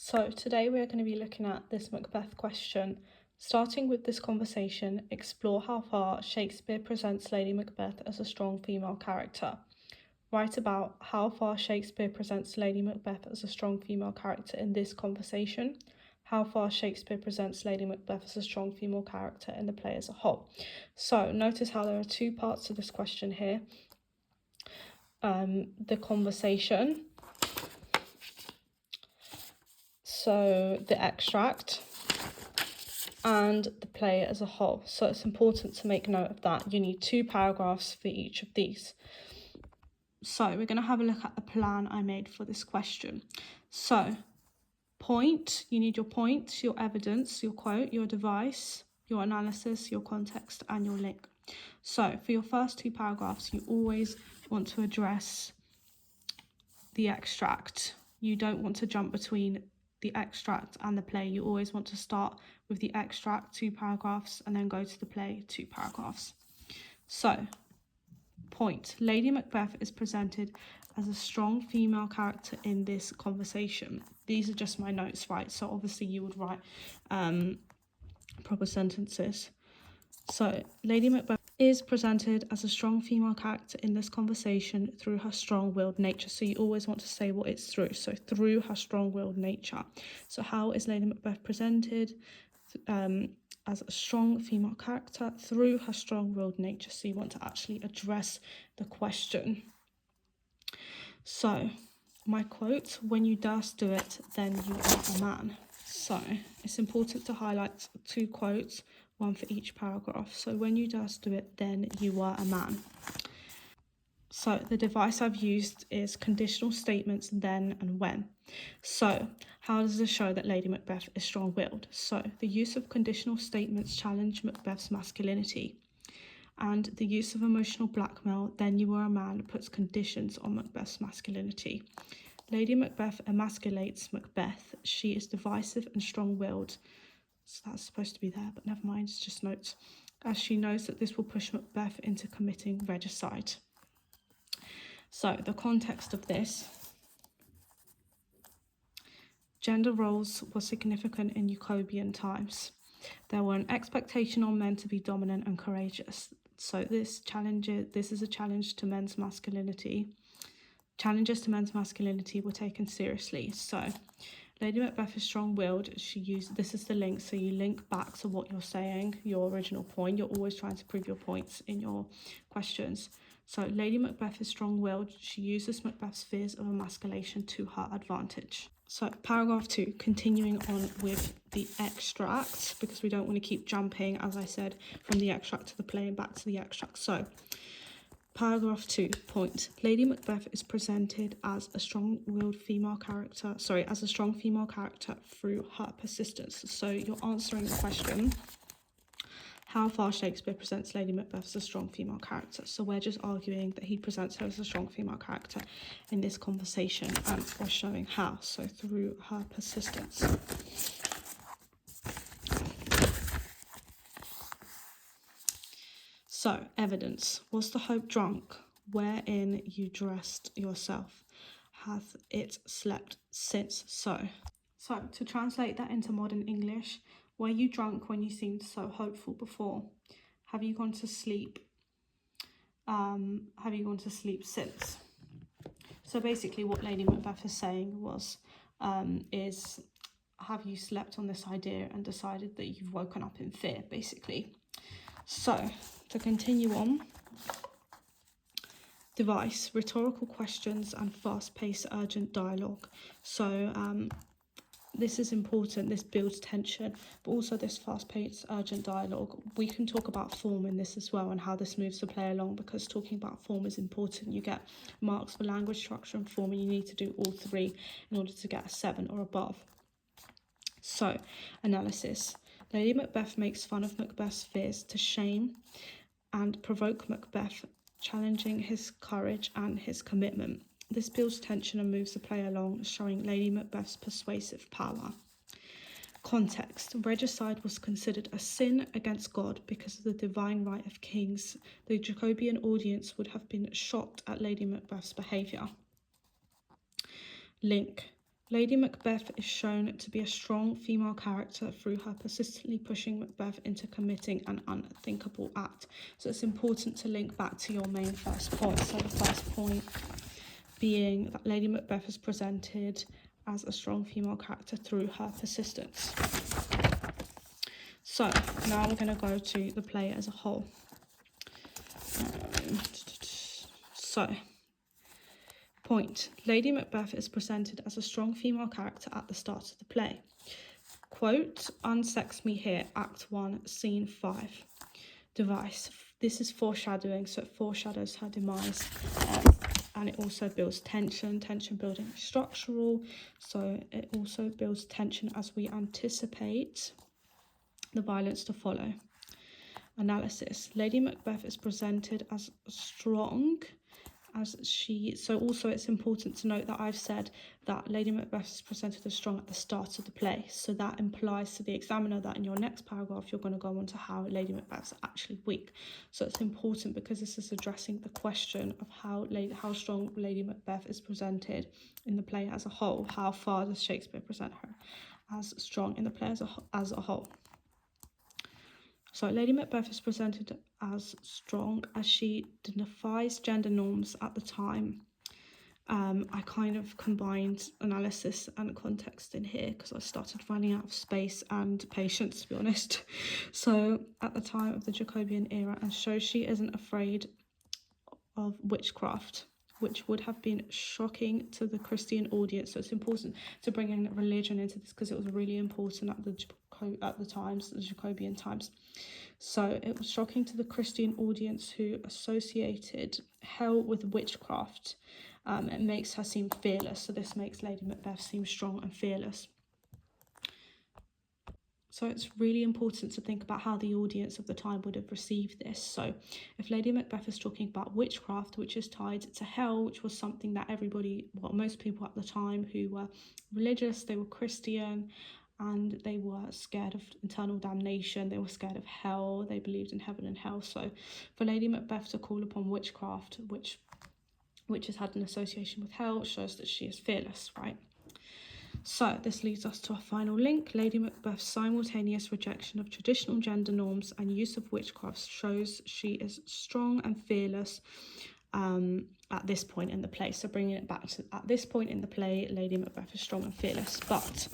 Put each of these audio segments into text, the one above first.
So today we're going to be looking at this Macbeth question. Starting with this conversation, explore how far Shakespeare presents Lady Macbeth as a strong female character. Write about how far Shakespeare presents Lady Macbeth as a strong female character in this conversation. How far Shakespeare presents Lady Macbeth as a strong female character in the play as a whole. So notice how there are two parts to this question here. The conversation, so the extract, and the play as a whole. So it's important to make note of that. You need 2 paragraphs for each of these. So we're going to have a look at the plan I made for this question. So point, you need your points, your evidence, your quote, your device, your analysis, your context, and your link. So for your first 2 paragraphs, you always want to address the extract. You don't want to jump between the extract and the play. You always want to start with the extract, 2 paragraphs, and then go to the play, 2 paragraphs. So, point. Lady Macbeth is presented as a strong female character in this conversation. These are just my notes, right? So obviously you would write proper sentences. So, Lady Macbeth is presented as a strong female character in this conversation through her strong-willed nature. So you always want to say what it's through. So through her strong-willed nature. So how is Lady Macbeth presented as a strong female character? Through her strong-willed nature. So you want to actually address the question. So my quote, when you durst do it, then you are a man. So it's important to highlight 2 quotes, 1 for each paragraph. So when you durst do it, then you were a man. So the device I've used is conditional statements then and when. So how does this show that Lady Macbeth is strong-willed? So the use of conditional statements challenge Macbeth's masculinity. And the use of emotional blackmail, then you were a man, puts conditions on Macbeth's masculinity. Lady Macbeth emasculates Macbeth. She is divisive and strong-willed. So that's supposed to be there, but never mind, it's just notes. As she knows that this will push Macbeth into committing regicide. So the context of this. Gender roles were significant in Jacobean times. There were an expectation on men to be dominant and courageous. So this is a challenge to men's masculinity. Challenges to men's masculinity were taken seriously. So Lady Macbeth is strong-willed. This is the link, so you link back to what you're saying, your original point. You're always trying to prove your points in your questions. So Lady Macbeth is strong-willed. She uses Macbeth's fears of emasculation to her advantage. So paragraph 2, continuing on with the extract, because we don't want to keep jumping, as I said, from the extract to the play and back to the extract. So paragraph 2, point. Lady Macbeth is presented as a strong-willed female character, as a strong female character through her persistence. So you're answering the question, how far Shakespeare presents Lady Macbeth as a strong female character. So we're just arguing that he presents her as a strong female character in this conversation, and we're showing how, so through her persistence. So, evidence. Was the hope drunk, wherein you dressed yourself? Hath it slept since? So to translate that into modern English, were you drunk when you seemed so hopeful before? Have you gone to sleep? Have you gone to sleep since? So basically what Lady Macbeth is saying was, have you slept on this idea and decided that you've woken up in fear, basically. So to continue on, device, rhetorical questions and fast-paced urgent dialogue. So this is important, this builds tension, but also this fast-paced urgent dialogue. We can talk about form in this as well and how this moves the play along, because talking about form is important. You get marks for language, structure and form, and you need to do all 3 in order to get a 7 or above. So, analysis. Lady Macbeth makes fun of Macbeth's fears to shame and provoke Macbeth, challenging his courage and his commitment. This builds tension and moves the play along, showing Lady Macbeth's persuasive power. Context. Regicide was considered a sin against God because of the divine right of kings. The Jacobean audience would have been shocked at Lady Macbeth's behaviour. Link. Lady Macbeth is shown to be a strong female character through her persistently pushing Macbeth into committing an unthinkable act. So it's important to link back to your main first point. So the first point being that Lady Macbeth is presented as a strong female character through her persistence. So now we're going to go to the play as a whole. Point. Lady Macbeth is presented as a strong female character at the start of the play. Quote, unsex me here, Act 1, Scene 5. Device. This is foreshadowing, so it foreshadows her demise. And it also builds tension. Tension building is structural, so it also builds tension as we anticipate the violence to follow. Analysis. Lady Macbeth is presented as strong so also it's important to note that I've said that Lady Macbeth is presented as strong at the start of the play, so that implies to the examiner that in your next paragraph you're going to go on to how Lady Macbeth's actually weak. So it's important because this is addressing the question of how strong Lady Macbeth is presented in the play as a whole. How far does Shakespeare present her as strong in the play as a whole? So Lady Macbeth is presented as strong as she defies gender norms at the time. I kind of combined analysis and context in here because I started running out of space and patience, to be honest. So at the time of the Jacobean era, and shows she isn't afraid of witchcraft, which would have been shocking to the Christian audience. So it's important to bring in religion into this because it was really important at the Jacobean times. So it was shocking to the Christian audience who associated hell with witchcraft. It makes her seem fearless. So this makes Lady Macbeth seem strong and fearless. So it's really important to think about how the audience of the time would have received this. So if Lady Macbeth is talking about witchcraft, which is tied to hell, which was something that most people at the time who were religious, they were Christian, and they were scared of eternal damnation, they were scared of hell, they believed in heaven and hell. So for Lady Macbeth to call upon witchcraft, which has had an association with hell, shows that she is fearless, right? So this leads us to our final link. Lady Macbeth's simultaneous rejection of traditional gender norms and use of witchcraft shows she is strong and fearless at this point in the play. So bringing it back to at this point in the play, Lady Macbeth is strong and fearless. But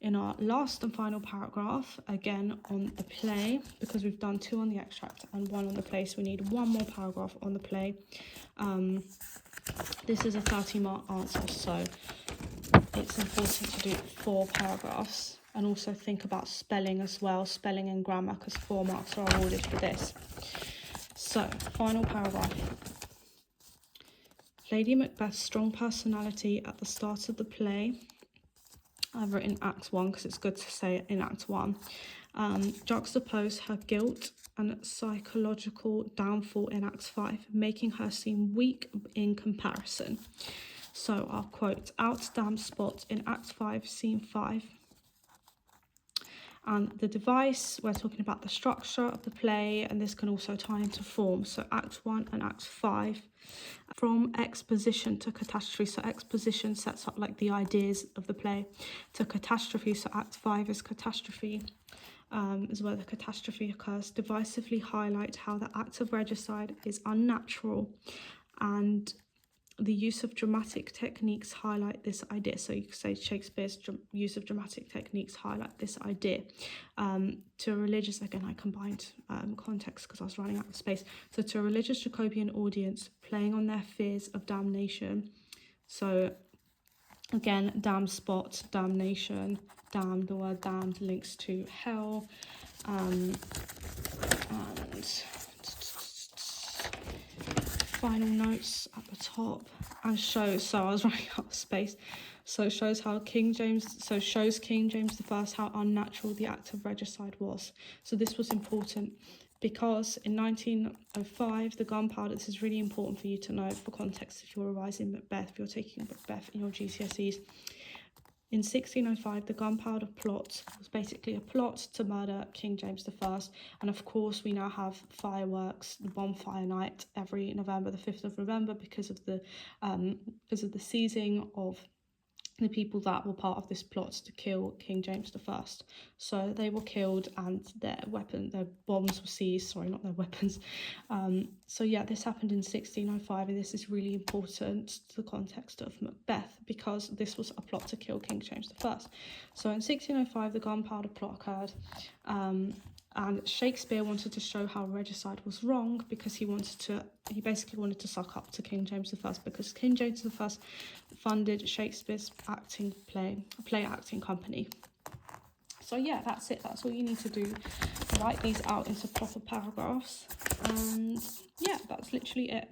in our last and final paragraph, again on the play, because we've done 2 on the extract and 1 on the play, so we need 1 more paragraph on the play. This is a 30-mark answer, so it's important to do 4 paragraphs and also think about spelling as well, spelling and grammar, because 4 marks are awarded for this. So, final paragraph. Lady Macbeth's strong personality at the start of the play, I've written Act 1 because it's good to say it in Act 1, juxtapose her guilt and psychological downfall in Act 5, making her seem weak in comparison. So I'll quote, out damn spot in Act 5, Scene 5. And the device, we're talking about the structure of the play, and this can also tie into form. So Act 1 and Act 5, from exposition to catastrophe. So exposition sets up like the ideas of the play, to catastrophe. So Act 5 is catastrophe, is where the catastrophe occurs. Divisively highlight how the act of regicide is unnatural, and the use of dramatic techniques highlight this idea. So you could say Shakespeare's use of dramatic techniques highlight this idea. To a religious, again, I combined context because I was running out of space. So to a religious Jacobean audience, playing on their fears of damnation. So again, damn spot, damnation, damn, the word damned links to hell. And final notes at the top, and shows, so I was running out of space, so shows King James I how unnatural the act of regicide was. So this was important because in 1905, the gunpowder, this is really important for you to know for context if you're revising Macbeth, if you're taking Macbeth in your GCSEs. In 1605, the gunpowder plot was basically a plot to murder King James I. And of course, we now have fireworks, the bonfire night, every November, the 5th of November, because of the seizing of the people that were part of this plot to kill King James I. So they were killed and their bombs were seized, sorry, not their weapons. So yeah, this happened in 1605, and this is really important to the context of Macbeth, because this was a plot to kill King James I. So in 1605, the gunpowder plot occurred, and Shakespeare wanted to show how regicide was wrong, because he basically wanted to suck up to King James I, because King James I funded Shakespeare's play acting company. So yeah, that's it. That's all you need to do. Write these out into proper paragraphs, and yeah, that's literally it.